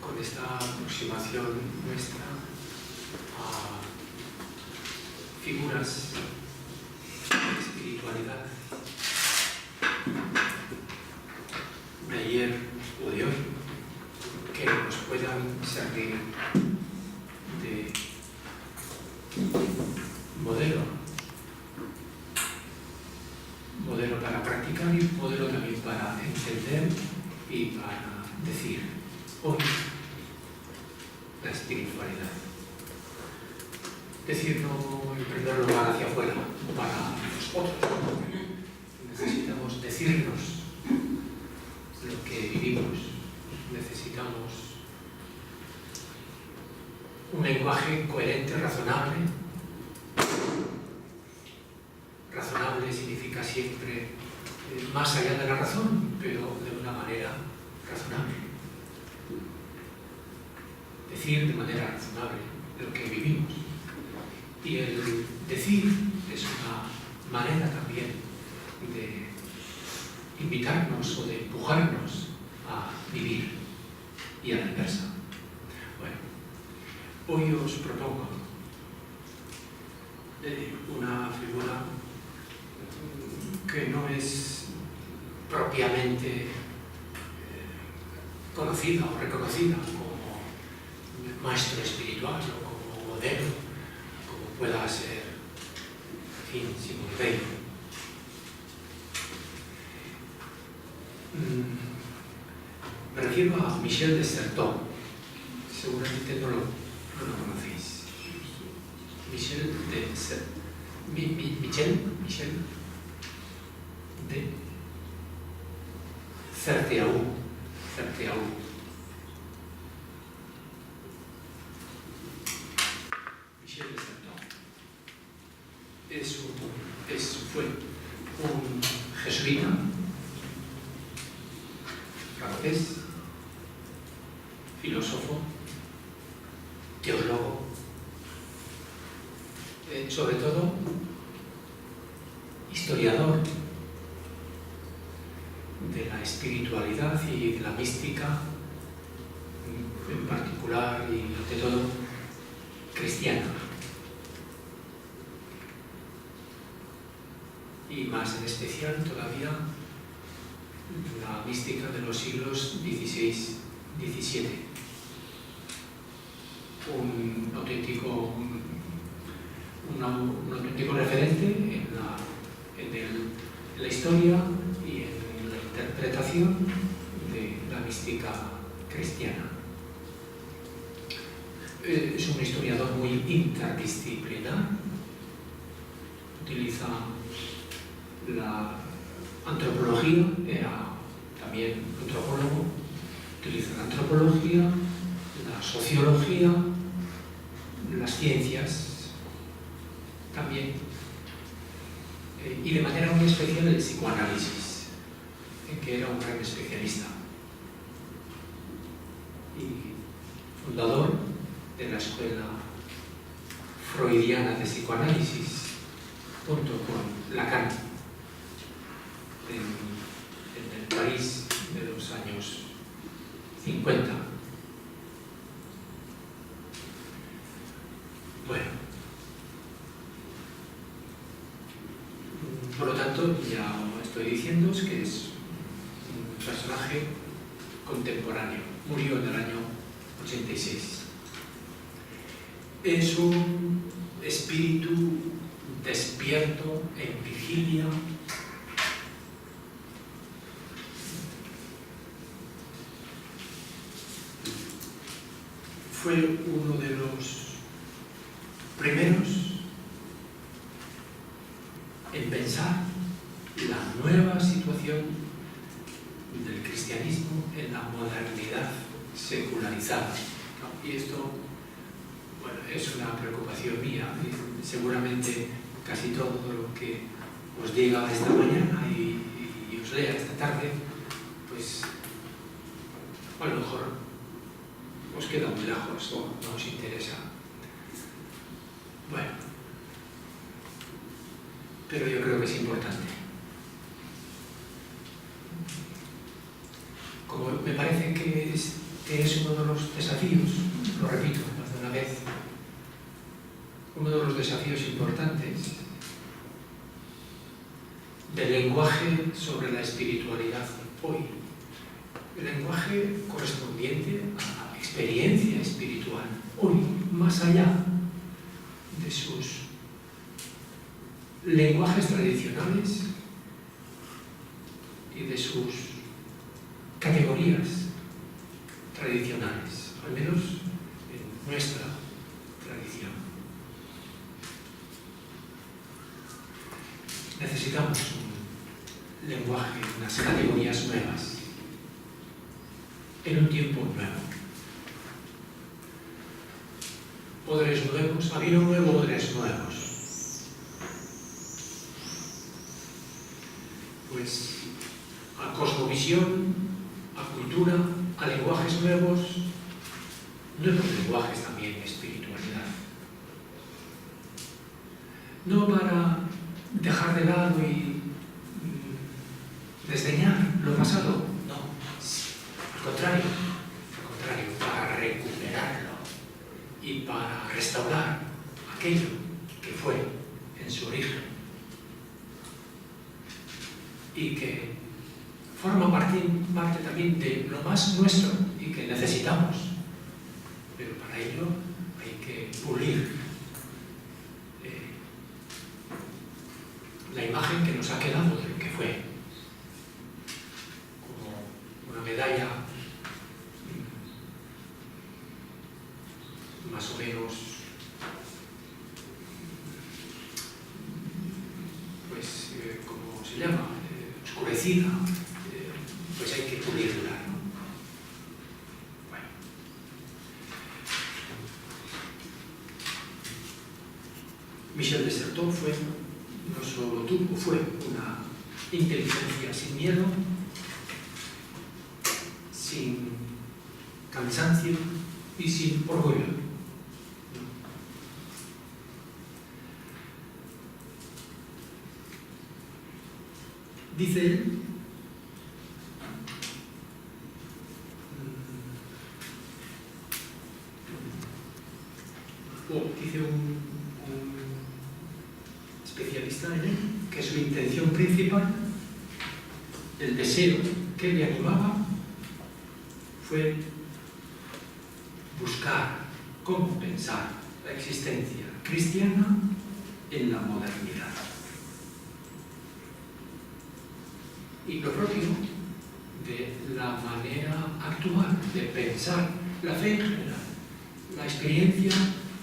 con esta aproximación nuestra a figuras de espiritualidad de ayer o de hoy, que nos puedan servir de modelo para practicar y modelo también para entender y para decir hoy la espiritualidad. Decirlo en primer lugar hacia afuera, para nosotros. Necesitamos decirnos lo que vivimos. Necesitamos un lenguaje coherente, razonable. Razonable significa siempre más allá de la razón, pero de una manera razonable. Decir de manera razonable lo que vivimos. Y el decir es una manera también de invitarnos o de empujarnos a vivir, y a la inversa. Bueno, hoy os propongo una figura que no es propiamente conocida o reconocida como maestro espiritual o como modelo, como pueda ser, en fin, Simón Weil. Me refiero a Michel de Certeau. Seguramente no lo conocéis. Michel de Certeau. Michel de Certeau. Michel de Certeau fue un jesuita francés, filósofo, teólogo, sobre todo historiador de la espiritualidad y de la mística, en particular y ante todo cristiana, y más en especial todavía la mística de los siglos XVI-XVII. Un auténtico referente en la historia y en la interpretación de la mística cristiana. Es un historiador muy interdisciplinar. Utiliza la antropología, era también antropólogo. Utiliza la antropología, la sociología, las ciencias también, y de manera muy especial el psicoanálisis, en que era un gran especialista y fundador de la escuela freudiana de psicoanálisis, junto con Lacan, en el París de los años 50. Bueno, por lo tanto, ya estoy diciendo que es un personaje contemporáneo. Murió en el año 86. Es un espíritu despierto en vigilia. Fue uno de los primeros en pensar la nueva situación del cristianismo en la modernidad secularizada, ¿no? Y esto, bueno, es una preocupación mía. Seguramente casi todo lo que os diga esta mañana y os lea esta tarde, pues a lo mejor os queda muy lejos o no os interesa. Bueno, pero yo creo que es importante. Como me parece que es uno de los desafíos, lo repito más de una vez, uno de los desafíos importantes del lenguaje sobre la espiritualidad hoy, el lenguaje correspondiente a la experiencia espiritual hoy, más allá de sus lenguajes tradicionales y de sus categorías tradicionales, al menos en nuestra tradición. Necesitamos un lenguaje, unas categorías nuevas, en un tiempo nuevo. Poderes nuevos, ha habido poderes nuevos. Pues a cosmovisión, a cultura, a lenguajes nuevos lenguajes también espiritualidad. No para dejar de lado y desdeñar lo pasado, no, al contrario, para recuperarlo y para restaurar aquello que fue en su origen y que forma parte también de lo más nuestro y que necesitamos, pero para ello hay que pulir la imagen que nos ha quedado de lo que fue, como una medalla más o menos pues ¿cómo se llama? Oscurecida, pues hay que pulirla, ¿no? Bueno. Michel de Certeau no solo fue una inteligencia sin miedo, sin cansancio y sin orgullo. Dice él, dice un especialista en él, que su intención principal, el deseo que le animaba, fue buscar cómo pensar la existencia cristiana en la modernidad. Y lo propio de la manera actual de pensar la fe en general, la experiencia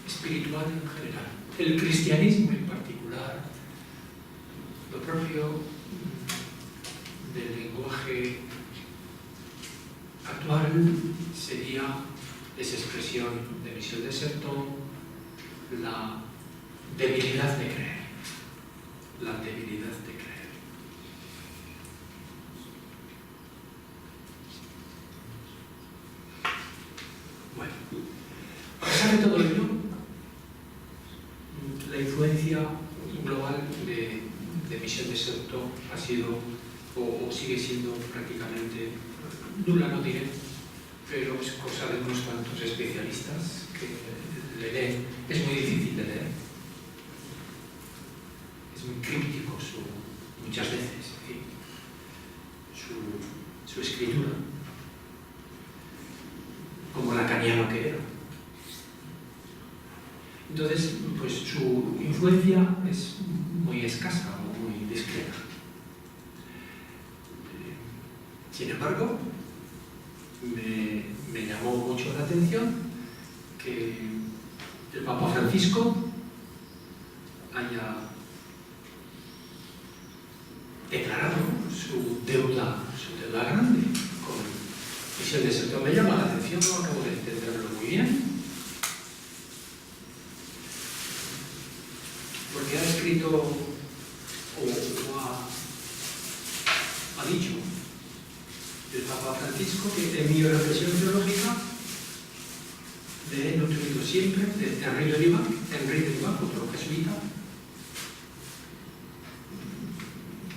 espiritual en general, el cristianismo en particular, lo propio del lenguaje actual sería esa expresión de Michel de Certeau, la debilidad de creer, la debilidad de creer. Bueno, a pesar de todo ello, la influencia global de Michel de Certeau ha sido o sigue siendo prácticamente nula, no diré, pero es cosa de unos cuantos especialistas que le leen. Es muy difícil de leer, es muy críptico muchas veces, en fin, su escritura, como lacaniano que era. Entonces, pues su influencia es muy escasa o muy discreta. Sin embargo, me llamó mucho la atención que el Papa Francisco haya declarado su deuda grande con Michel de Certeau. Me llama la atención, no acabo de entenderlo muy bien, porque ha escrito o ha dicho el Papa Francisco que en mi reflexión teológica he nutrido siempre de Henri de Libac, otro jesuita,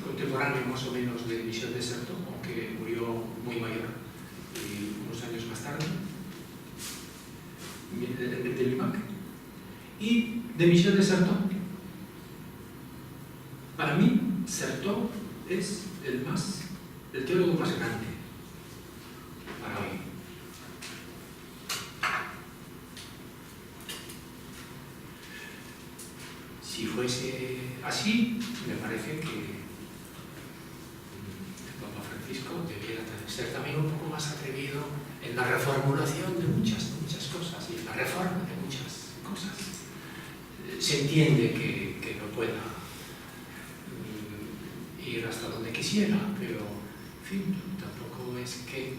contemporáneo más o menos de Michel de Certeau, aunque murió muy mayor y unos años más tarde. y de Michel de Certeau. Para mí, Certeau es el teólogo más grande para hoy. Si fuese así, me parece que el Papa Francisco debiera ser también un poco más atrevido en la reformulación de muchas cosas y en la reforma de muchas cosas. Se entiende que no pueda ir hasta donde quisiera, pero en fin, tampoco es que,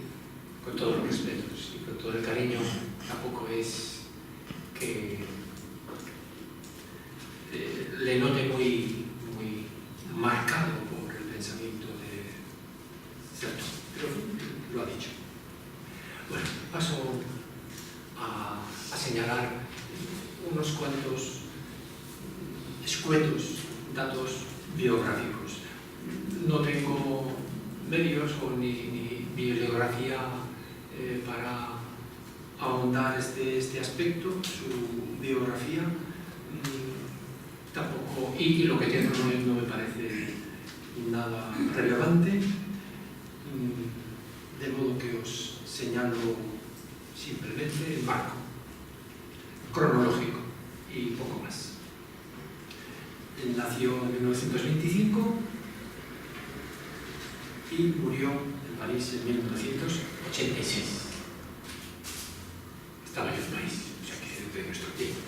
con todos los respetos y con todo el cariño, tampoco es que le note muy marcado por el pensamiento de Certeau, pero lo ha dicho. Bueno, paso a señalar unos cuantos escuetos datos biográficos. No tengo medios ni bibliografía para ahondar este aspecto, su biografía tampoco, y lo que tengo no me parece nada relevante, de modo que os señalo simplemente el marco cronológico y poco más. Él nació en 1925 y murió en París en 1986. Estaba yo en París, o sea que es de nuestro tiempo.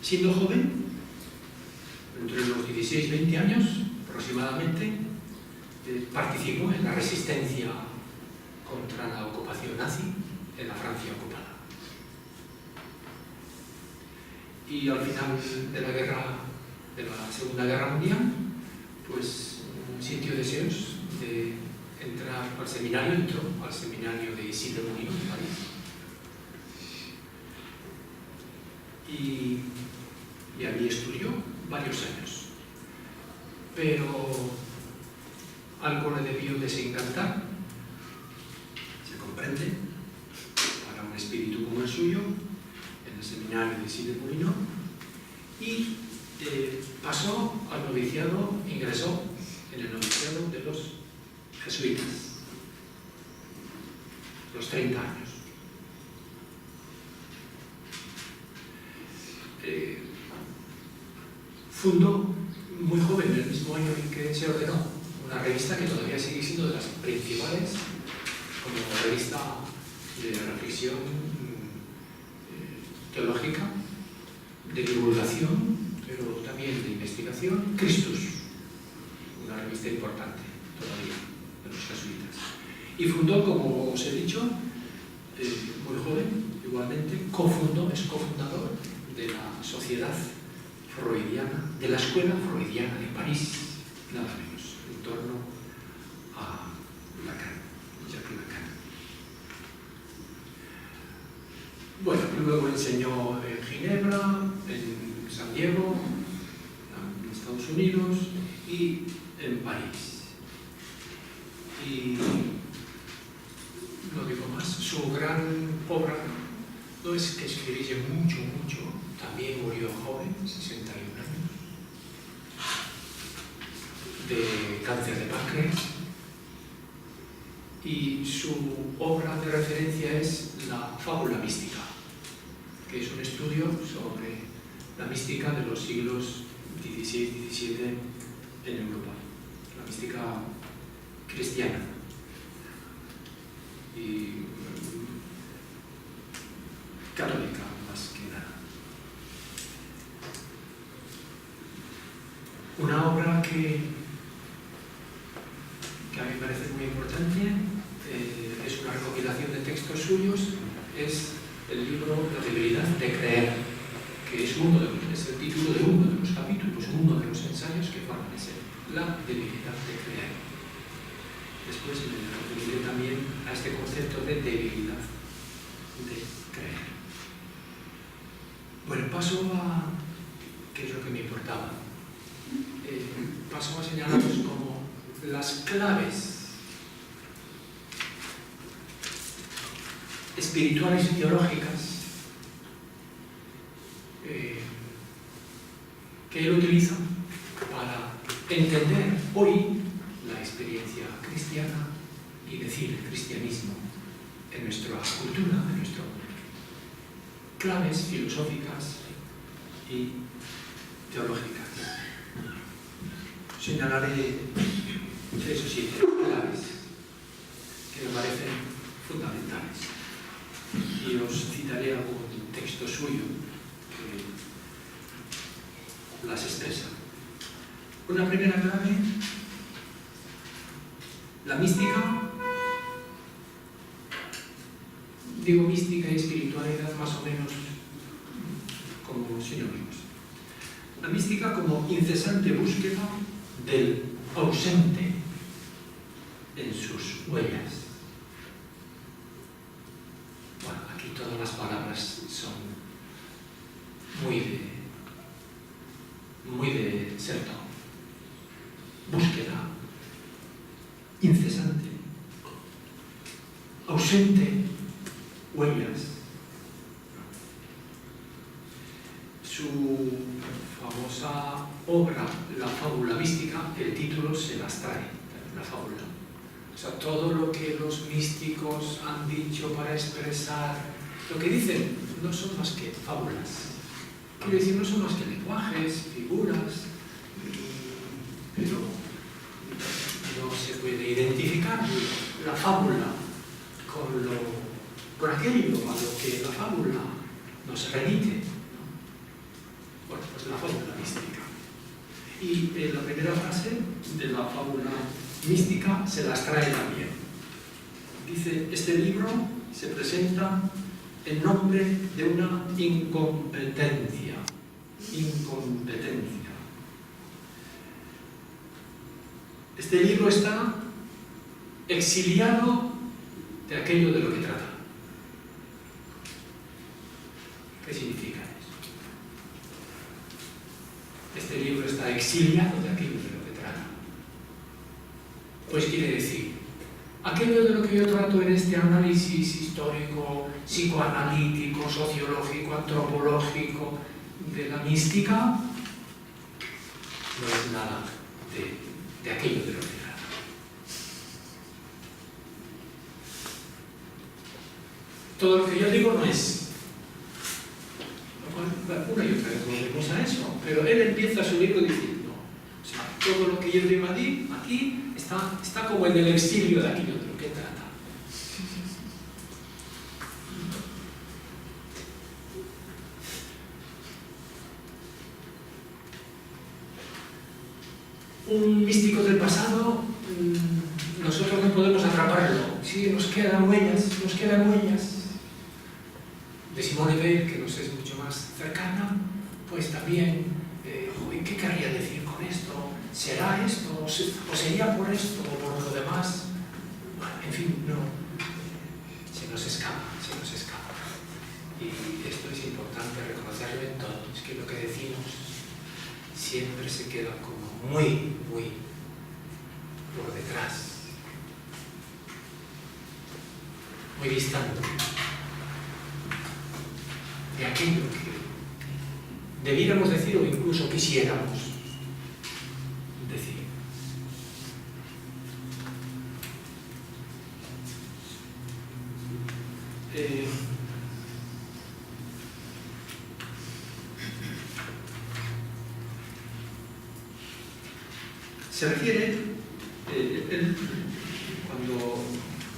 Siendo joven, entre los 16 y 20 años aproximadamente, participó en la resistencia contra la ocupación nazi en la Francia ocupada. Y al final de la Segunda Guerra Mundial, pues sintió deseos de entrar al seminario, entró al seminario de Isidre Mounion en París. Y allí estudió varios años. Pero algo le debió desencantar, se comprende, para un espíritu como el suyo, en el seminario de Isidre Mounion, y pasó al noviciado, ingresó en el noviciado de los jesuitas, los 30 años. Fundó muy joven, el mismo año en que se ordenó, una revista que todavía sigue siendo de las principales como revista de reflexión teológica, de divulgación, pero también de investigación, Christus, una revista importante todavía de los jesuitas. Y fundó, como os he dicho, muy joven, igualmente, es cofundador de la Sociedad Freudiana, de la Escuela Freudiana de París, nada menos, en torno a Lacan, Jacques Lacan. Bueno, luego enseñó en Ginebra, en San Diego, en Estados Unidos y en París. Y no digo más, su gran obra no es que escribiese mucho, también murió joven, 61 años, de cáncer de páncreas, y su obra de referencia es la Fábula mística, que es un estudio sobre la mística de los siglos XVI y XVII en Europa, la mística cristiana. Y católica, más que nada. Una obra que a mí me parece muy importante, es una recopilación de textos suyos, es el libro La debilidad de creer, que es el título de uno de los capítulos, uno de los ensayos que forman ese, La debilidad de creer. Después me referiré también a este concepto de debilidad de creer. Bueno, paso a, ¿qué es lo que me importaba? Paso a señalaros como las claves espirituales y teológicas que él utiliza para entender hoy la experiencia cristiana y decir el cristianismo en nuestra cultura, en nuestro mundo. Claves filosóficas y teológicas. Señalaré 3 o 7 claves que me parecen fundamentales y os citaré algún texto suyo que las expresa. Una primera clave: la mística. Digo mística y espiritualidad más o menos como sinónimos. La mística como incesante búsqueda del ausente en sus huellas. Bueno, aquí todas las palabras son muy de Sertón. Búsqueda incesante, ausente, huellas. Su famosa obra, La fábula mística, el título se las trae, la fábula. O sea, todo lo que los místicos han dicho para expresar lo que dicen no son más que fábulas. Quiere decir, no son más que lenguajes, figuras, pero no se puede identificar la fábula con aquello a lo que la fábula nos remite. Bueno, pues la fábula mística. Y la primera frase de la fábula mística se las trae también. Dice: este libro se presenta en nombre de una incompetencia. Incompetencia. Este libro está exiliado de aquello de lo que trata. ¿Qué significa eso? Este libro está exiliado de aquello de lo que trata. Pues quiere decir, aquello de lo que yo trato en este análisis histórico, psicoanalítico, sociológico, antropológico, de la mística, no es nada de aquello de lo que trata. Todo lo que yo digo no es. Una y otra vez volvemos a eso, pero él empieza su libro diciendo, o sea, todo lo que yo digo aquí está como en el exilio de aquello de lo que trata. Un místico del pasado, nosotros no podemos atraparlo. Sí, nos quedan huellas. De Simone Weil, que nos es mucho más cercana, pues también, ¿qué querría decir con esto? ¿Será esto? ¿O sería por esto o por lo demás? Bueno, en fin, no. Se nos escapa. Y esto es importante reconocerlo en todo. Es que lo que decimos siempre se queda como muy por detrás, muy distante de aquello que debiéramos decir o incluso quisiéramos decir. Se refiere, él, cuando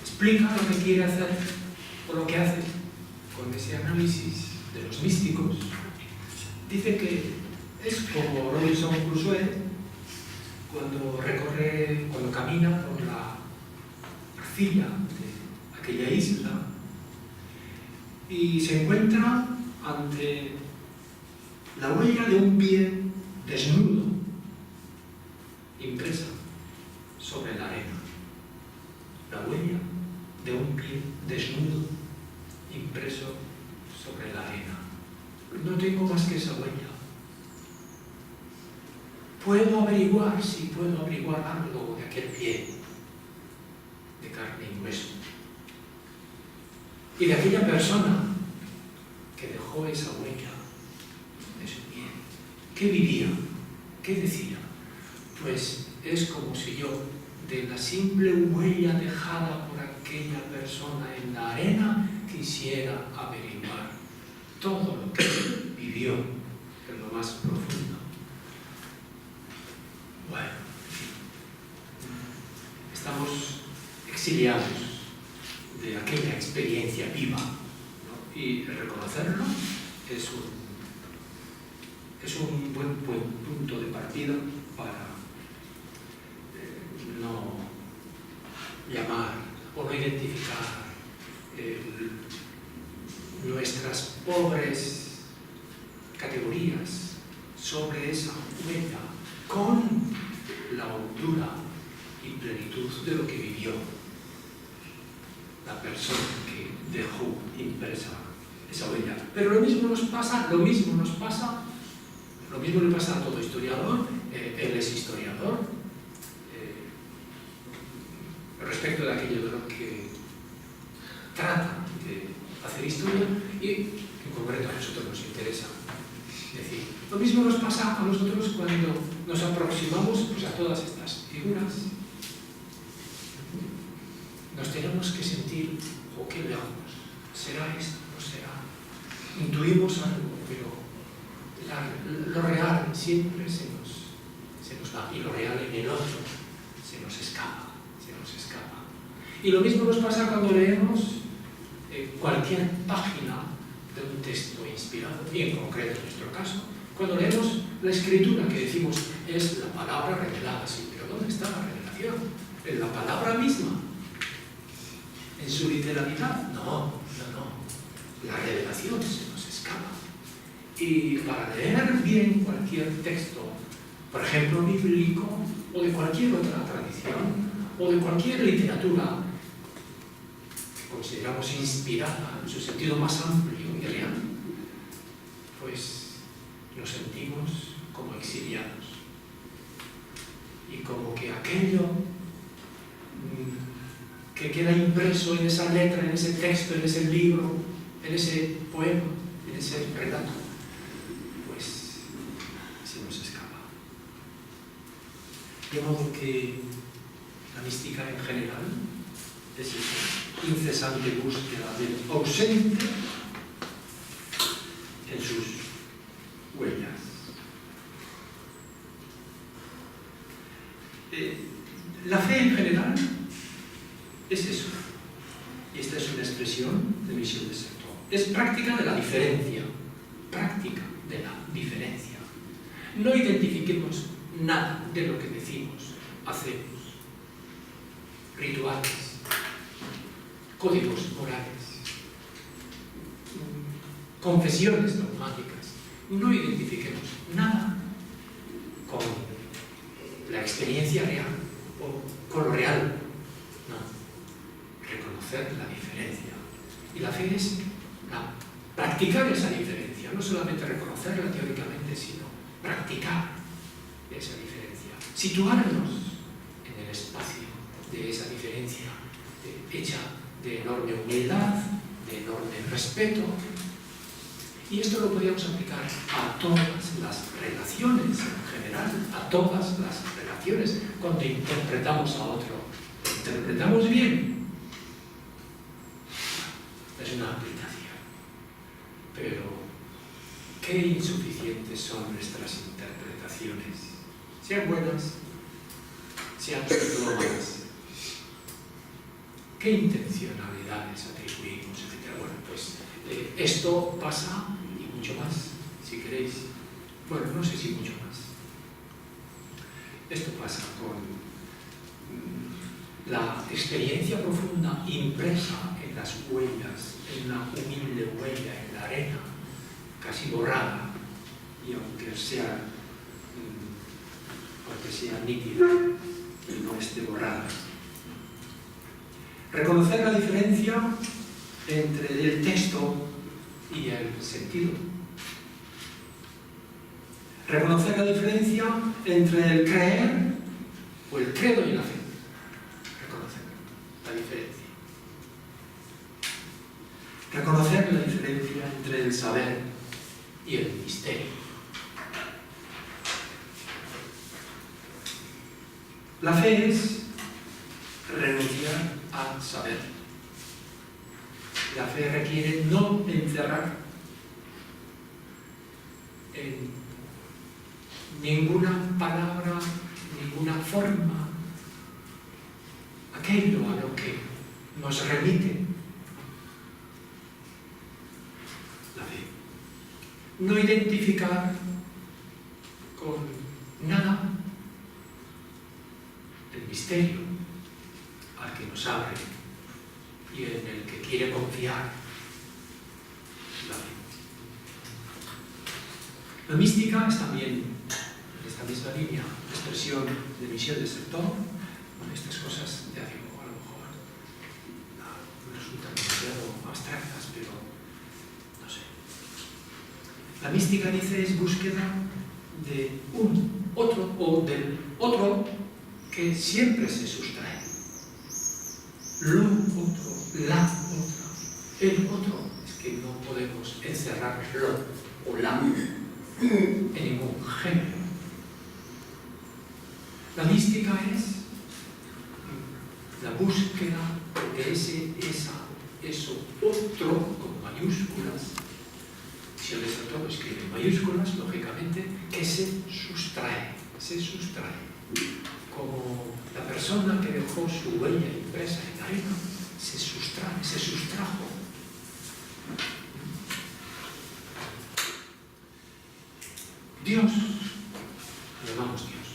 explica lo que quiere hacer o lo que hace con ese análisis de los místicos, dice que es como Robinson Crusoe cuando camina por la arcilla de aquella isla y se encuentra ante la huella de un pie desnudo impresa sobre la arena. La huella de un pie desnudo impreso sobre la arena. No tengo más que esa huella. puedo averiguar algo de aquel pie de carne y hueso y de aquella persona que dejó esa huella de su pie. ¿Qué vivía? ¿Qué decía? Pues es como si yo, de la simple huella dejada por aquella persona en la arena, quisiera averiguar todo lo que vivió en lo más profundo. Bueno, estamos exiliados de aquella experiencia viva, ¿no? Y reconocerlo es un buen punto de partida para no llamar o no identificar nuestras pobres categorías sobre esa huella con la hondura y plenitud de lo que vivió la persona que dejó impresa esa huella. Pero lo mismo le pasa a todo historiador. Él es historiador respecto de aquello de lo que trata de hacer historia, y en concreto a nosotros nos interesa decir. Lo mismo nos pasa a nosotros cuando nos aproximamos pues, a todas estas figuras. Nos tenemos que sentir, qué lejos, ¿será esto? ¿No será? Intuimos algo, pero lo real siempre se nos va, y lo real en el otro se nos escapa. Y lo mismo nos pasa cuando leemos cualquier página de un texto inspirado, y en concreto en nuestro caso, cuando leemos la escritura, que decimos es la palabra revelada, sí, pero ¿dónde está la revelación? ¿En la palabra misma? ¿En su literalidad? No. La revelación se nos escapa. Y para leer bien cualquier texto, por ejemplo bíblico, o de cualquier otra tradición, o de cualquier literatura que consideramos inspirada en su sentido más amplio y real, pues nos sentimos como exiliados. Y como que aquello que queda impreso en esa letra, en ese texto, en ese libro, en ese poema, en ese relato, pues se nos escapa. De modo que la mística en general es esa incesante búsqueda del ausente en sus huellas. La fe en general es eso. Y esta es una expresión de Michel de Certeau. Es práctica de la diferencia. Práctica de la diferencia. No identifiquemos nada de lo que decimos, hacemos. Rituales, códigos morales, confesiones dogmáticas. No identifiquemos nada con la experiencia real o con lo real. No. Reconocer la diferencia. Y la fe es practicar esa diferencia. No solamente reconocerla teóricamente, sino practicar esa diferencia. Situarnos en el espacio de esa diferencia hecha de enorme humildad, de enorme respeto. Y esto lo podríamos aplicar a todas las relaciones en general, a todas las relaciones. Cuando interpretamos a otro, ¿interpretamos bien? Es una aplicación. Pero qué insuficientes son nuestras interpretaciones, sean buenas, sean sobre todo malas. ¿Qué intencionalidades atribuimos, etcétera? Bueno, pues esto pasa, y mucho más, si queréis. Bueno, no sé si mucho más. Esto pasa con la experiencia profunda impresa en las huellas, en la humilde huella en la arena, casi borrada, y aunque sea nítida y no esté borrada. Reconocer la diferencia entre el texto y el sentido. Reconocer la diferencia entre el creer o el credo y la fe. Reconocer la diferencia. Reconocer la diferencia entre el saber y el misterio. La fe es renunciar a saber. La fe requiere no encerrar en ninguna palabra, ninguna forma aquello a lo que nos remite la fe. No identificar con nada el misterio al que nos abre y en el que quiere confiar la fe. La mística es también, en esta misma línea, expresión de Michel de Certeau. Bueno, estas cosas, ya digo, a lo mejor me resultan demasiado abstractas, pero no sé. La mística, dice, es búsqueda de un otro o del otro que siempre se sustrae. Lo otro, la otra, el otro. Es que no podemos encerrar lo o la en ningún género. La mística es la búsqueda de eso otro con mayúsculas. Si el Certeau escribe en mayúsculas, lógicamente, que se sustrae. Como la persona que dejó su huella impresa en la arena, se sustrajo. Dios, lo llamamos Dios.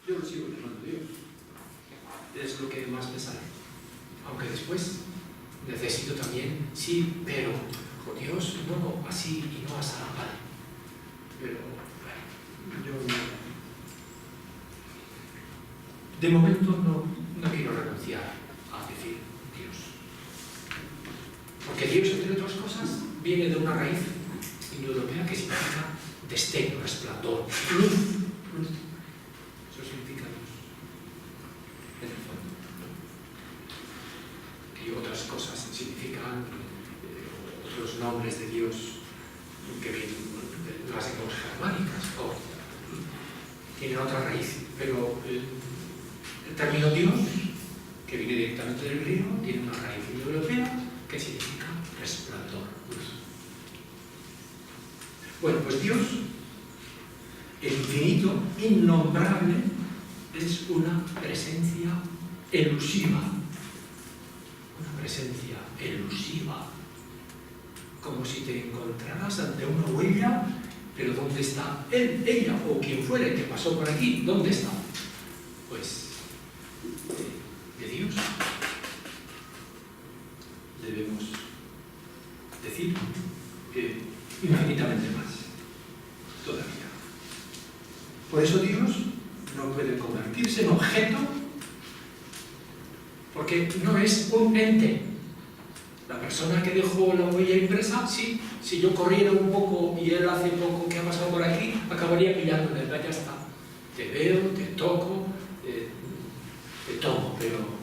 Yo lo sigo llamando Dios. Es lo que más me sale. Aunque después necesito también, sí, pero Dios no así y no así, vale. Pero bueno, yo de momento no quiero renunciar a decir Dios. Porque Dios, entre otras cosas, viene de una raíz indoeuropea que significa destello, resplandor, luz. Eso significa Dios, en el fondo. Y otras cosas significan otros nombres de Dios que vienen de las lenguas germánicas o tienen otra raíz, pero el término Dios, que viene directamente del griego, tiene una raíz indoeuropea que significa resplandor, luz. Bueno, pues Dios, el infinito, innombrable, es una presencia elusiva. Una presencia elusiva. Como si te encontraras ante una huella, pero ¿dónde está él, ella o quien fuere que pasó por aquí? ¿Dónde está? Pues de Dios debemos decir que infinitamente más todavía. Por eso Dios no puede convertirse en objeto, porque no es un ente. La persona que dejó la huella impresa, sí, si yo corriera un poco y él hace poco que ha pasado por aquí, acabaría pillándole, ya está. Te veo, te toco, te tomo, pero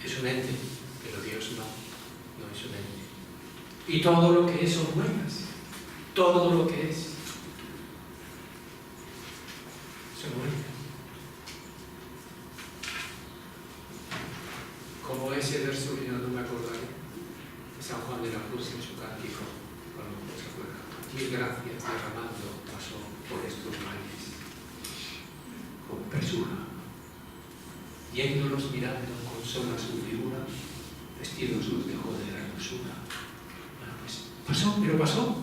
es un ente, pero Dios no es un ente. Y todo lo que es son huellas, todo lo que es son huellas. Como ese verso que no me acordaré, de San Juan de la Cruz en su cántico, cuando se acuerda, mil gracias derramando pasó por estos valles, con presura, yéndolos mirando con sola su figura, vestidos los dejó de la hermosura. Bueno, pues pasó, pero pasó.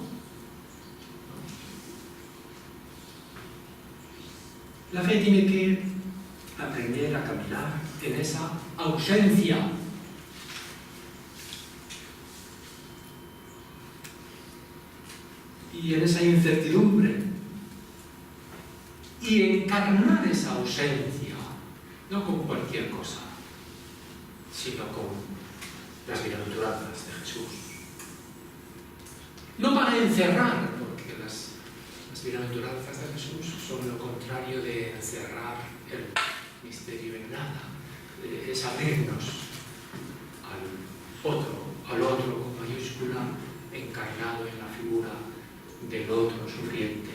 La fe tiene que aprender a caminar en esa ausencia. Y en esa incertidumbre. Y encarnar esa ausencia, no con cualquier cosa, sino con las bienaventuranzas de Jesús. No para encerrar, porque las bienaventuranzas de Jesús son lo contrario de encerrar el misterio en nada. Es abrirnos al otro con mayúscula, encarnado en la figura del otro sufriente,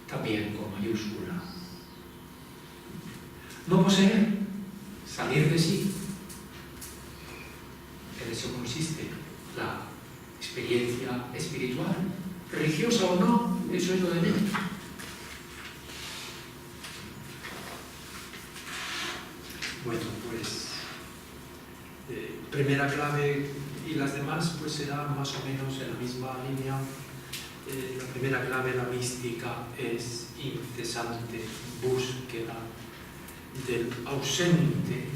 también con mayúscula. No poseer, salir de sí. En eso consiste la experiencia espiritual, religiosa o no, eso es lo de menos. Bueno, pues primera clave y las demás pues serán más o menos en la misma línea. La primera clave, la mística, es incesante búsqueda del ausente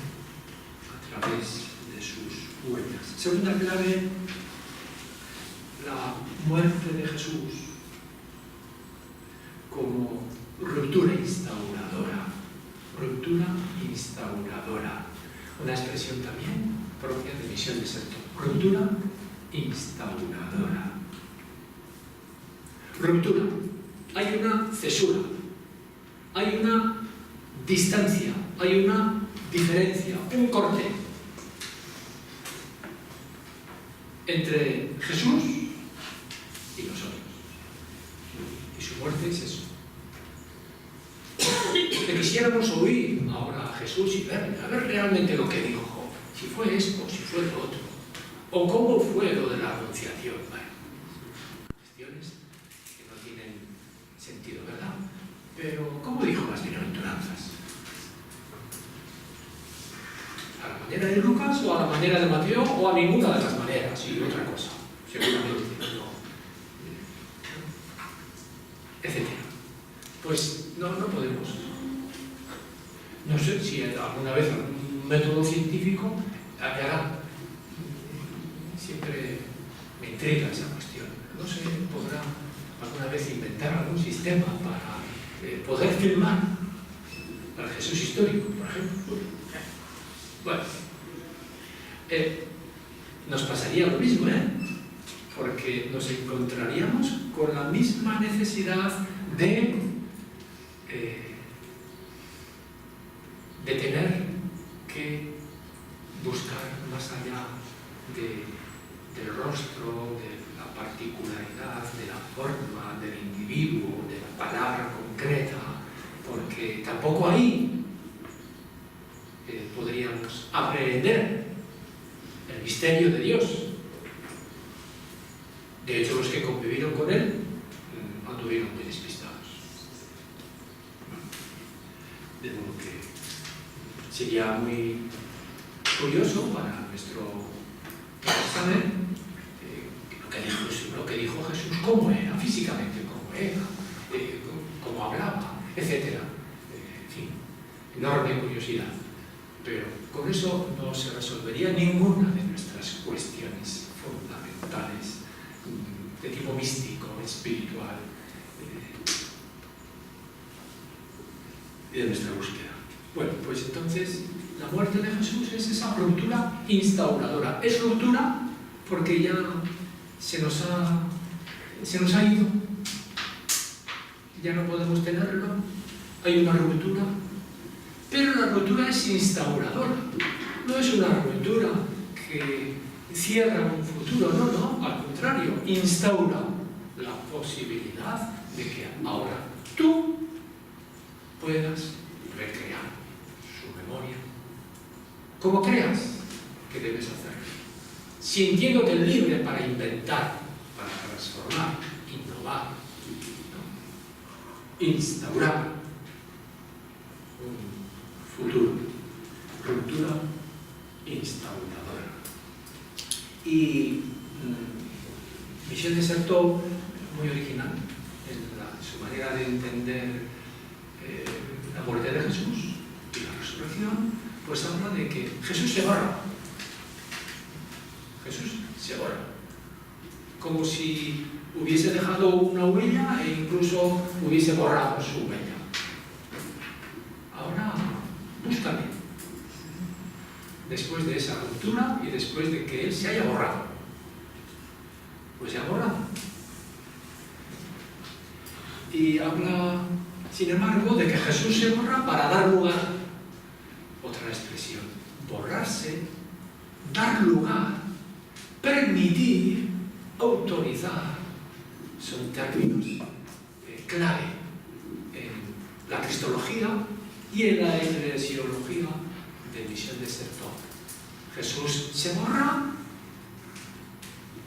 a través de sus huellas. Segunda clave, la muerte de Jesús como ruptura instauradora. Ruptura instauradora. Una expresión también propia de Misión de Sertón. Ruptura instauradora. Ruptura. Hay una cesura. Hay una distancia. Hay una diferencia. Un corte entre Jesús y nosotros. Y su muerte es eso. Que quisiéramos oír ahora a Jesús y ver realmente lo que dijo, si fue esto, si fue lo otro, o cómo fue lo de la anunciación. Bueno, cuestiones que no tienen sentido, ¿verdad? Pero, ¿cómo dijo las bienaventuranzas? ¿A la manera de Lucas o a la manera de Mateo o a ninguna de las maneras? Y otra cosa, seguramente no. Etcétera. Pues no podemos. No sé si alguna vez algún método científico hallará. Siempre me intriga esa cuestión. No sé, podrá alguna vez inventar algún sistema para poder filmar al Jesús histórico, por ejemplo. Bueno, nos pasaría lo mismo, porque nos encontraríamos con la misma necesidad de tener que buscar más allá del rostro, de la particularidad, de la forma, del individuo, de la palabra concreta, porque tampoco ahí podríamos aprender el misterio de Dios. De hecho, los que convivieron con él anduvieron muy despistados. De modo que sería muy curioso para nuestro examen lo que dijo Jesús, cómo era, físicamente cómo era, cómo hablaba, etc. En fin, enorme curiosidad. Pero con eso no se resolvería ninguna de nuestras cuestiones fundamentales de tipo místico, espiritual, de nuestra búsqueda. Bueno, pues entonces la muerte de Jesús es esa ruptura instauradora. Es ruptura porque ya se nos ha ido, ya no podemos tenerlo, hay una ruptura, pero la ruptura es instauradora, no es una ruptura que cierra un futuro, no, al contrario, instaura la posibilidad de que ahora tú puedas recrear su memoria como creas que debes hacerlo, sintiéndote libre para inventar, para transformar, innovar, ¿no? Instaurar un futuro, ruptura instauradora. Y Michel de Certeau, muy original en su manera de entender la muerte de Jesús y la resurrección, pues habla de que Jesús se borra. Jesús se borra. Como si hubiese dejado una huella e incluso hubiese borrado su huella. Ahora, búscame. Después de esa ruptura y después de que Él se haya borrado. pues se ha borrado. Y habla, sin embargo, de que Jesús se borra para dar lugar. Otra expresión, borrarse, dar lugar, permitir, autorizar, son términos clave en la cristología y en la eclesiología de Michel de Certeau. Jesús se borra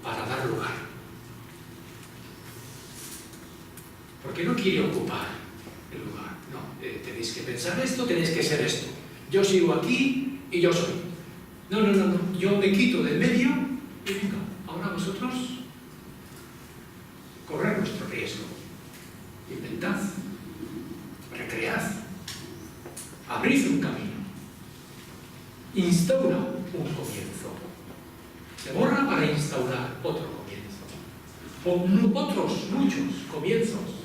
para dar lugar. Porque no quiere ocupar el lugar. No, tenéis que pensar esto, tenéis que ser esto. Yo sigo aquí y yo soy. No. Yo me quito del medio y venga, ahora vosotros corred vuestro riesgo. Inventad, recread, abrid un camino, instaura un comienzo. Se borra para instaurar otro comienzo. O otros muchos comienzos.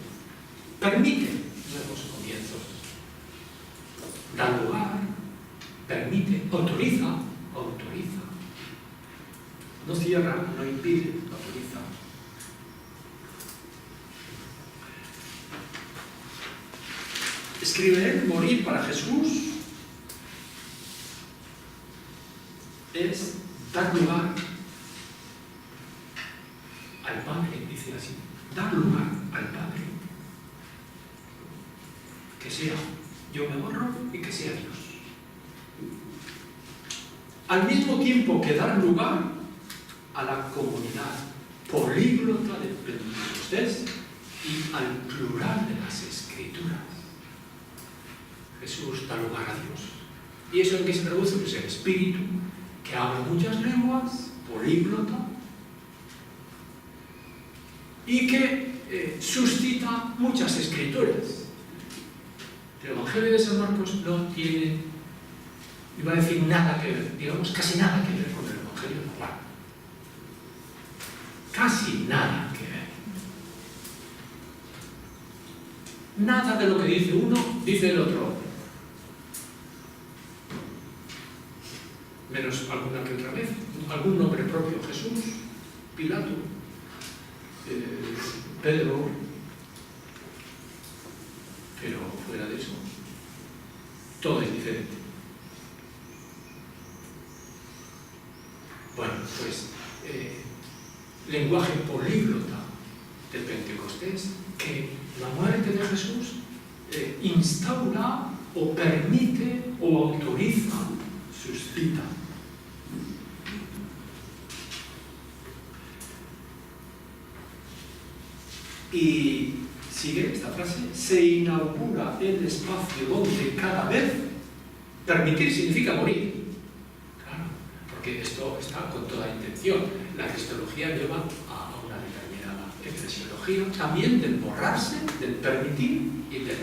Permite nuevos comienzos. Da lugar, permite, autoriza. No cierra, no impide, autoriza. Escribe él, morir para Jesús es dar lugar al Padre, dice así, dar lugar al Padre. Que sea, yo me borro y que sea Dios. Al mismo tiempo que dar lugar a la comunidad políglota de Pentecostés y al plural de las Escrituras. Jesús da lugar a Dios. ¿Y eso en qué se traduce? Pues el Espíritu, que habla muchas lenguas, políglota, y que suscita muchas escrituras. El Evangelio de San Marcos no tiene, iba a decir nada que ver, digamos casi nada que ver con el Evangelio de Juan. Casi nada que ver. Nada de lo que dice uno, dice el otro. Menos alguna que otra vez. Algún nombre propio, Jesús, Pilato, Pedro. Pero fuera de eso, todo es diferente. Bueno, pues lenguaje políglota de Pentecostés, que la muerte de Jesús instaura o permite o autoriza, suscita. Y sigue esta frase, se inaugura el espacio donde cada vez permitir significa morir. Claro, porque esto está con toda intención. La cristología lleva a una determinada eclesiología también del borrarse, del permitir y de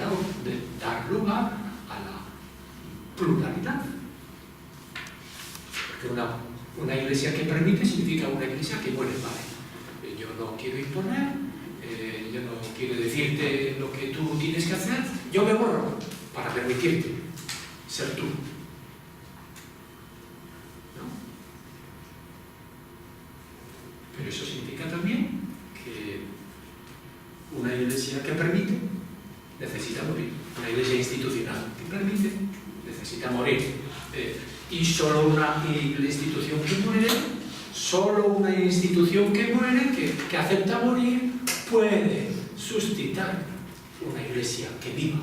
dar lugar a la pluralidad. Porque una iglesia que permite significa una iglesia que muere, vale. Yo no quiero imponer, yo no quiero decirte lo que tú tienes que hacer, yo me borro para permitirte ser tú. ¿No? Pero eso significa también que una iglesia que permite necesita morir. Una iglesia institucional que permite necesita morir. Y solo una institución que muere, que acepta morir, puede suscitar una iglesia que viva.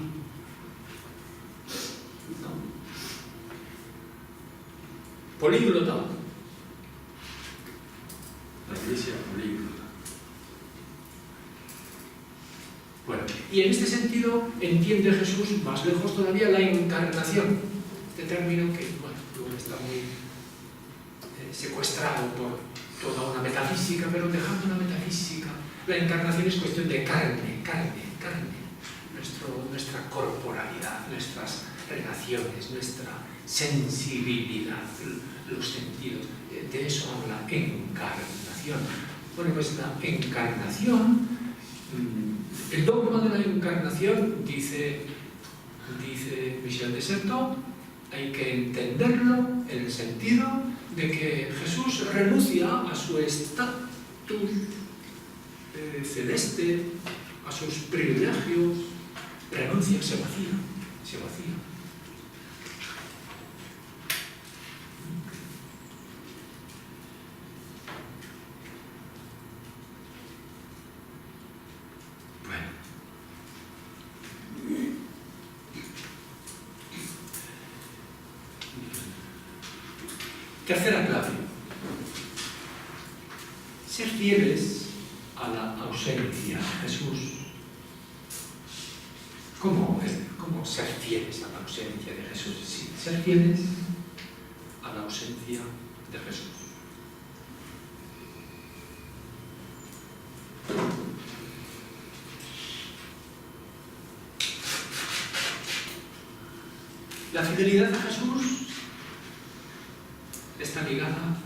¿No? Políglota. La iglesia políglota. Bueno, y en este sentido entiende Jesús más lejos todavía la encarnación. Este término que, bueno, luego está muy secuestrado por toda una metafísica, pero dejando una metafísica. La encarnación es cuestión de carne. Nuestra corporalidad, nuestras relaciones, nuestra sensibilidad, los sentidos. De eso habla encarnación. Bueno, pues la encarnación, el dogma de la encarnación, dice Michel de Certeau, hay que entenderlo en el sentido de que Jesús renuncia a su estatus celeste, a sus privilegios, renuncia, se vacía, se vacía. Bueno. Tercera clave. Ser fieles a la ausencia de Jesús. ¿Cómo ser fieles a la ausencia de Jesús? Sí, ser fieles a la ausencia de Jesús. La fidelidad a Jesús está ligada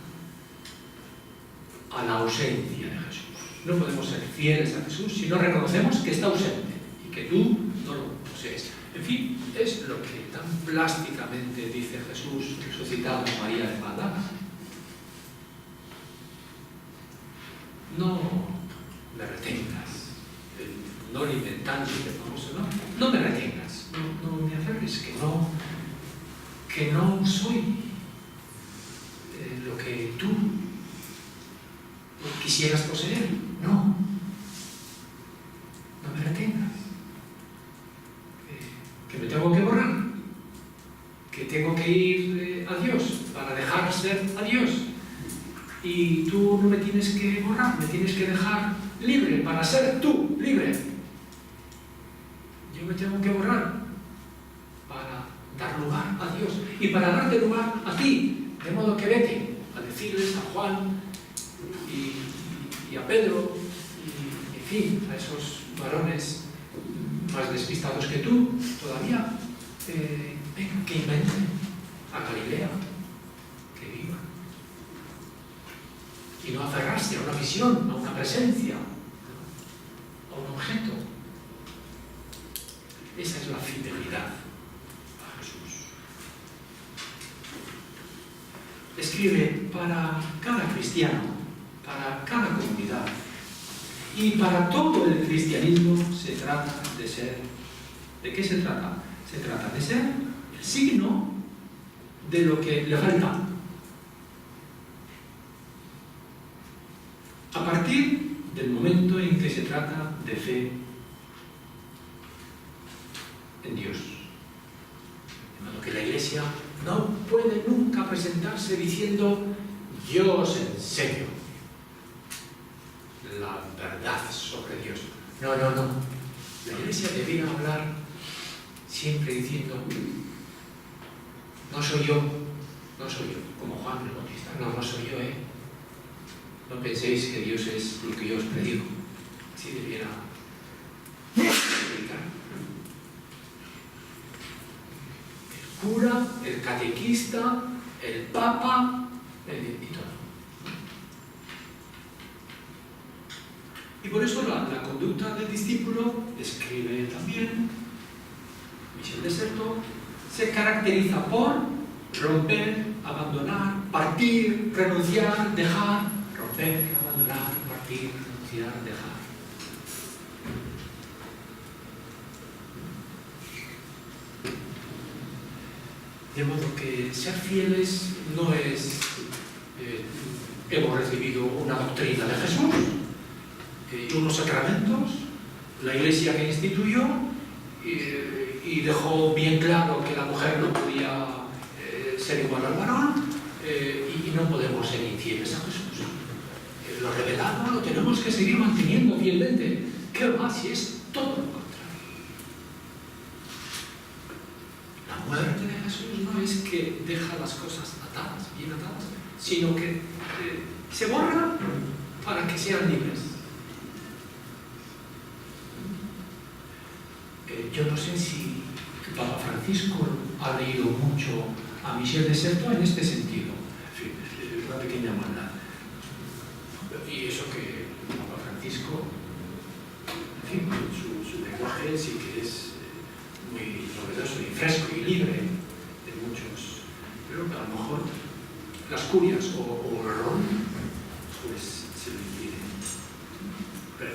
a la ausencia de Jesús. No podemos ser fieles a Jesús si no reconocemos que está ausente y que tú no lo posees. En fin, es lo que tan plásticamente dice Jesús resucitado en María de Magdala. No me retengas, no alimentando el famoso, no me retengas, no me aferres, que no soy lo que tú quisieras poseer. No me retengas, que me tengo que borrar, que tengo que ir a Dios para dejar ser a Dios, y tú no me tienes que borrar, me tienes que dejar libre para ser tú libre. Yo me tengo que borrar para dar lugar a Dios y para darte lugar a ti, de modo que vete a decirles a Juan y a Pedro y en fin, a esos varones más despistados que tú todavía, vengan, que inventen a Galilea, que vivan, y no aferrarse a una visión, a una presencia, a un objeto. Esa es la fidelidad a Jesús. Escribe: para cada cristiano, para cada comunidad y para todo el cristianismo se trata de ser. ¿De qué se trata? Se trata de ser el signo de lo que le falta. A partir del momento en que se trata de fe en Dios. De modo que la Iglesia no puede nunca presentarse diciendo: yo os enseño la verdad sobre Dios. No. La Iglesia debería hablar siempre diciendo: no soy yo, como Juan el Bautista. No soy yo, No penséis que Dios es lo que yo os predigo. Así debiera predicar. El cura, el catequista, el papa, y todo. Y por eso la conducta del discípulo, escribe también Michel de Certeau, se caracteriza por romper, abandonar, partir, renunciar, dejar. Romper, abandonar, partir, renunciar, dejar. De modo que ser fieles no es hemos recibido una doctrina de Jesús y unos sacramentos, la Iglesia que instituyó y dejó bien claro que la mujer no podía ser igual al varón, y no podemos ser infieles a Jesús. Lo revelado lo tenemos que seguir manteniendo fielmente. ¿Qué más si es todo lo contrario? La muerte de Jesús no es que deja las cosas atadas, bien atadas, sino que se borra para que sean libres. Yo no sé si el Papa Francisco ha leído mucho a Michel de Certeau en este sentido. En fin, una pequeña maldad. Y eso que el Papa Francisco, en fin, su lenguaje sí que es muy novedoso y fresco y libre de muchos, pero a lo mejor las curias o el error pues se lo impiden. Pero,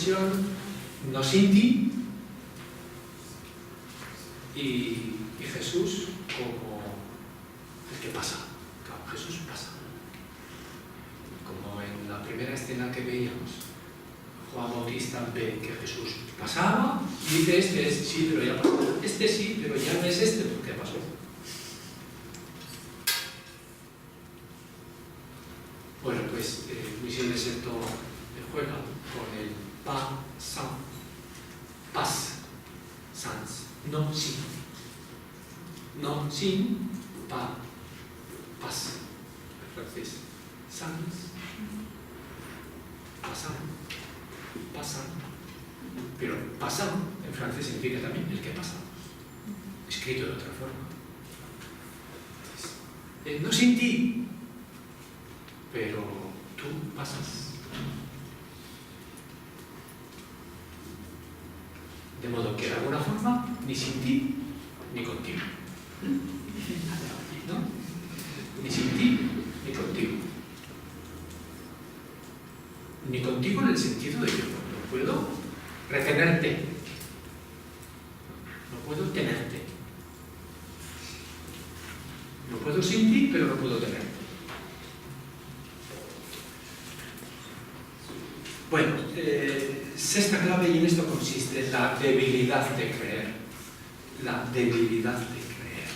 expresión, no sinti, y Jesús como el que pasa. Claro, Jesús pasa. Como en la primera escena que veíamos, Juan Bautista ve que Jesús pasaba y dice, este es, sí, pero ya pasó. Este sí, pero ya no es este porque pasó. Bueno, pues Michel de Certeau juega con el pas, sans, pas, sans, no, sin. No, sin, pas, pas. En francés, sans, pasan, pasan. Pero pasan en francés significa también el que pasamos, escrito de otra forma. Entonces, no sin ti, pero tú pasas. De modo que de alguna forma, ni sin ti, ni contigo. ¿No? Ni sin ti, ni contigo. Ni contigo en el sentido de que no puedo retenerte. No puedo tenerte. No puedo sin ti, pero no puedo tenerte. Bueno, sexta clave, y en esto consiste la debilidad de creer. La debilidad de creer.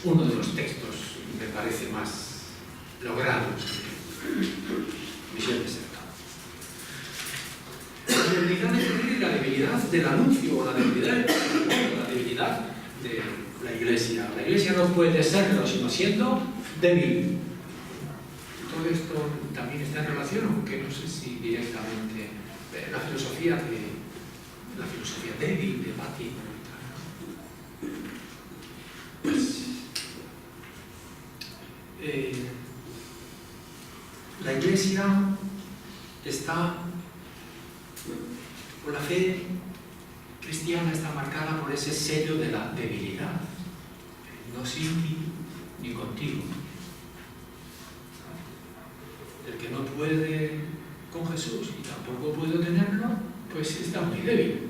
Uno de los textos me parece más logrados de Michel de Certeau. La debilidad de creer y la debilidad del anuncio, o la debilidad de la Iglesia. La Iglesia no puede serlo sino siendo débil. Todo esto también está en relación, aunque no sé si directamente, la filosofía débil de Bati. Pues, la Iglesia está, por la fe cristiana está marcada por ese sello de la debilidad. No sin ti ni contigo. El que no puede con Jesús y tampoco puede tenerlo, pues está muy débil.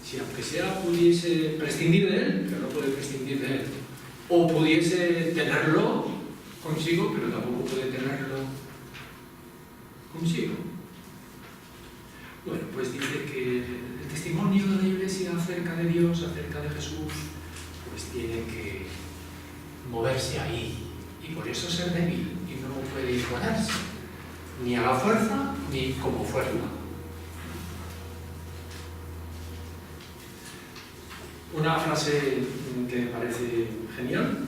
Si aunque sea pudiese prescindir de él, pero no puede prescindir de él, o pudiese tenerlo consigo, pero tampoco puede tenerlo consigo. Bueno, pues dice que el testimonio de la Iglesia acerca de Dios, acerca de Jesús, pues tiene que moverse ahí. Y por eso ser débil, y no puede imponerse, ni a la fuerza, ni como fuerza. Una frase que me parece genial,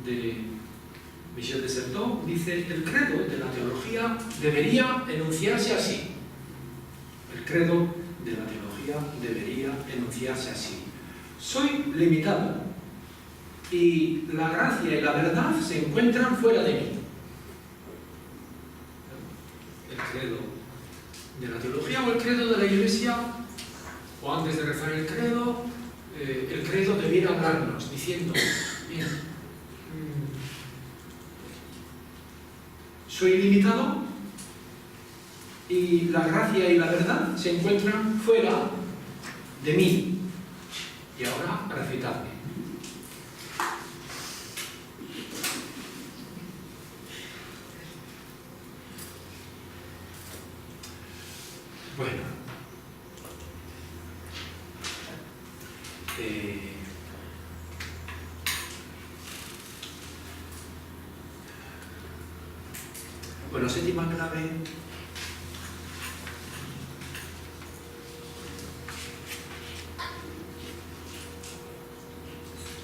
de Michel de Certeau, dice: el credo de la teología debería enunciarse así. El credo de la teología debería enunciarse así. Soy limitado, y la gracia y la verdad se encuentran fuera de mí. El credo de la teología o el credo de la Iglesia, o antes de rezar el credo debiera hablarnos diciendo: bien, soy limitado y la gracia y la verdad se encuentran fuera de mí. Y ahora recitadme. Bueno, séptima clave,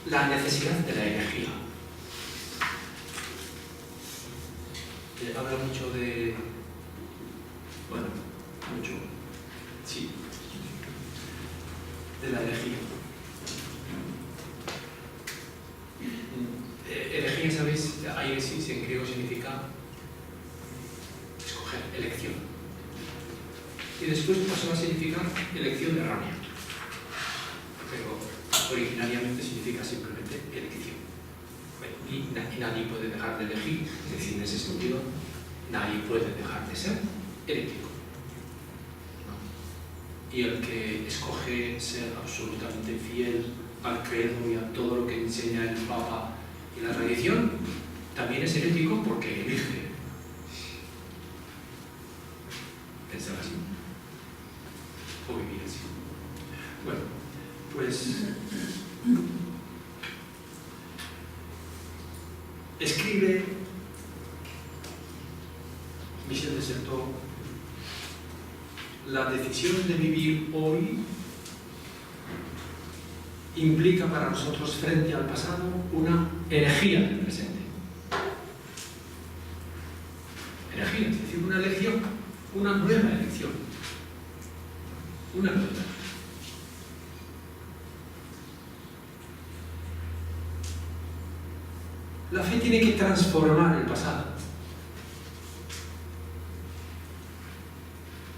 la necesidad de la energía. Habla mucho de... bueno, mucho, sí, de la herejía. Herejía, ¿sabéis? Airesis en griego significa escoger, elección. Y después pasó a significar elección errónea. Pero originariamente significa simplemente elección. Bueno, y nadie puede dejar de elegir, es decir, en ese sentido, nadie puede dejar de ser herético. ¿No? Y el que escoge ser absolutamente fiel al credo y a todo lo que enseña el Papa y la tradición, también es herético porque elige pensar así o vivir así. Bueno, pues escribe Michel de Certeau: la decisión de vivir hoy implica para nosotros frente al pasado una herejía del presente. Herejía, es decir, una elección, una nueva elección. Una nueva. La fe tiene que transformar el pasado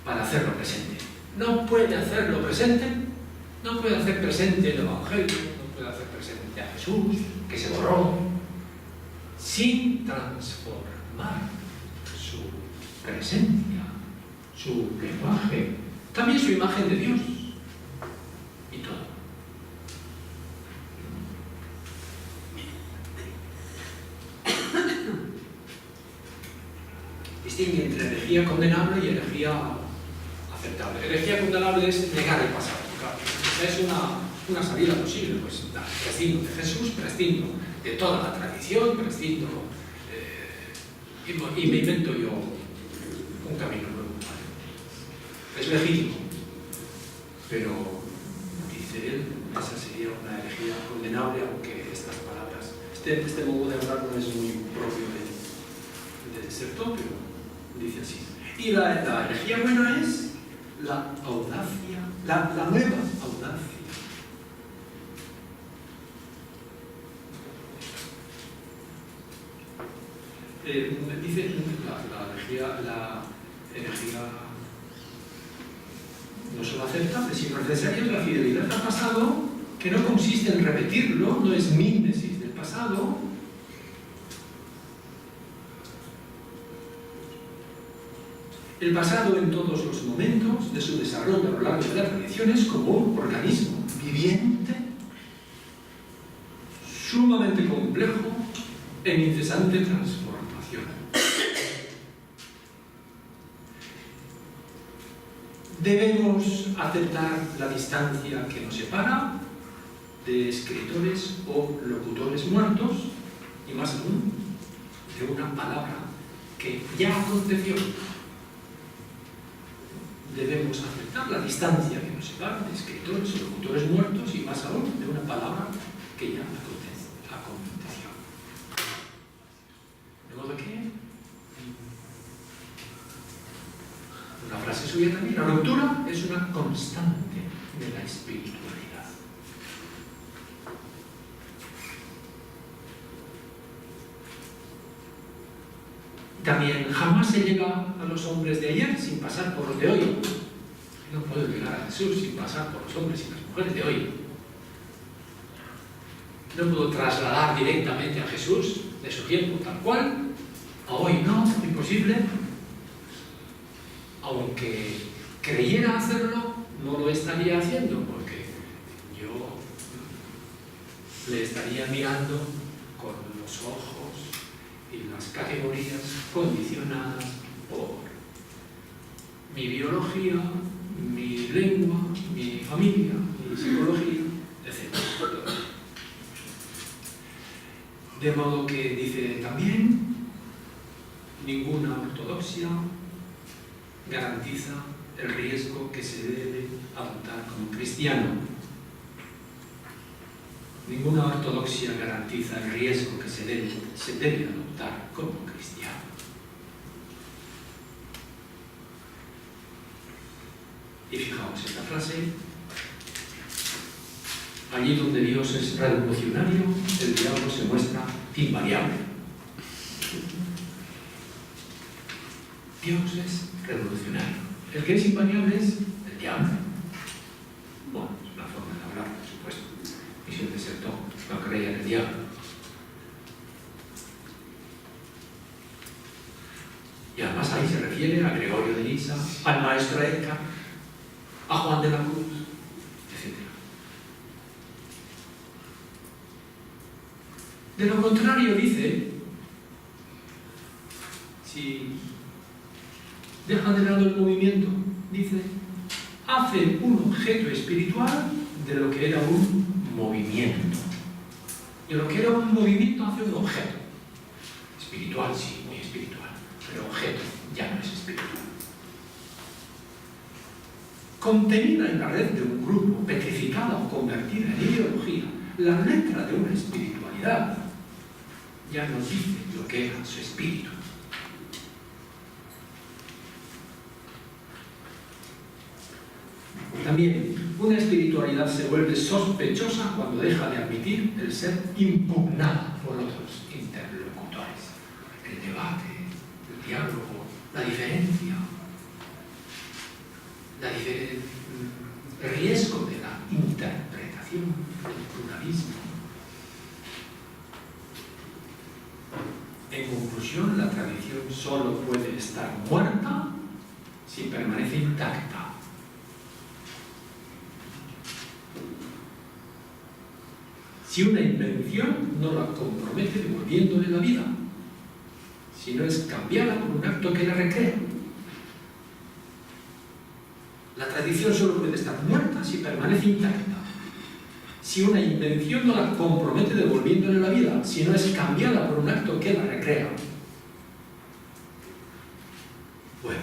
para hacerlo presente. No puede hacerlo presente, no puede hacer presente el Evangelio, no puede hacer presente a Jesús, que se borró, sin transformar su presencia, su lenguaje, también su imagen de Dios y todo. Distingue entre herejía condenable y herejía aceptable. Herejía condenable es negar el pasado. Claro, es una salida posible, pues prescindo de Jesús, prescindo de toda la tradición, prescindo y me invento yo un camino nuevo. ¿Vale? Es legítimo, pero dice él, esa sería una herejía condenable, aunque estas palabras, este modo de hablar no es muy propio de Certeau, pero dice así. Y la herejía buena es la audacia, la nueva audacia. Dice la herejía no solo aceptable, sino necesaria es la fidelidad al pasado, que no consiste en repetirlo, no es mímesis del pasado. El pasado en todos los momentos de su desarrollo a lo largo de la tradición es como un organismo viviente, sumamente complejo, en incesante transformación. Debemos aceptar la distancia que nos separa de escritores o locutores muertos, y más aún, de una palabra que ya aconteció. Debemos aceptar la distancia que nos separa de escritores o locutores muertos, y más aún, de una palabra que ya aconteció. De modo que, una frase suya también, la ruptura es una constante de la espiritualidad. También jamás se llega a los hombres de ayer sin pasar por los de hoy. No puedo llegar a Jesús sin pasar por los hombres y las mujeres de hoy. No puedo trasladar directamente a Jesús de su tiempo tal cual a hoy, no, es imposible. Aunque creyera hacerlo, no lo estaría haciendo, porque yo le estaría mirando con los ojos y las categorías condicionadas por mi biología, mi lengua, mi familia, mi psicología, etc. De modo que dice también, ninguna ortodoxia garantiza el riesgo que se debe adoptar como cristiano. Ninguna ortodoxia garantiza el riesgo que se debe adoptar como cristiano. Y fijaos esta frase: allí donde Dios es revolucionario, el diablo se muestra invariable. Dios es revolucionario. El que es invariable es el diablo. Bueno, es una forma de hablar, por supuesto. Michel de Certeau no creía en el diablo. Y además ahí se refiere a Gregorio de Nisa, al maestro Eckhart, a Juan de la Cruz, etc. De lo contrario, dice, si deja de lado el movimiento, dice, hace un objeto espiritual de lo que era un movimiento. De lo que era un movimiento hace un objeto. Espiritual, sí, muy espiritual, pero objeto ya no es espiritual. Contenida en la red de un grupo, petrificada o convertida en ideología, la letra de una espiritualidad ya nos dice lo que era su espíritu. También, una espiritualidad se vuelve sospechosa cuando deja de admitir el ser impugnada por otros interlocutores. El debate, el diálogo, la diferencia, el riesgo de la interpretación, el pluralismo. En conclusión, la tradición solo puede estar muerta si permanece intacta. Si una invención no la compromete devolviéndole la vida, si no es cambiada por un acto que la recrea. La tradición solo puede estar muerta si permanece intacta. Si una invención no la compromete devolviéndole la vida, si no es cambiada por un acto que la recrea. Bueno.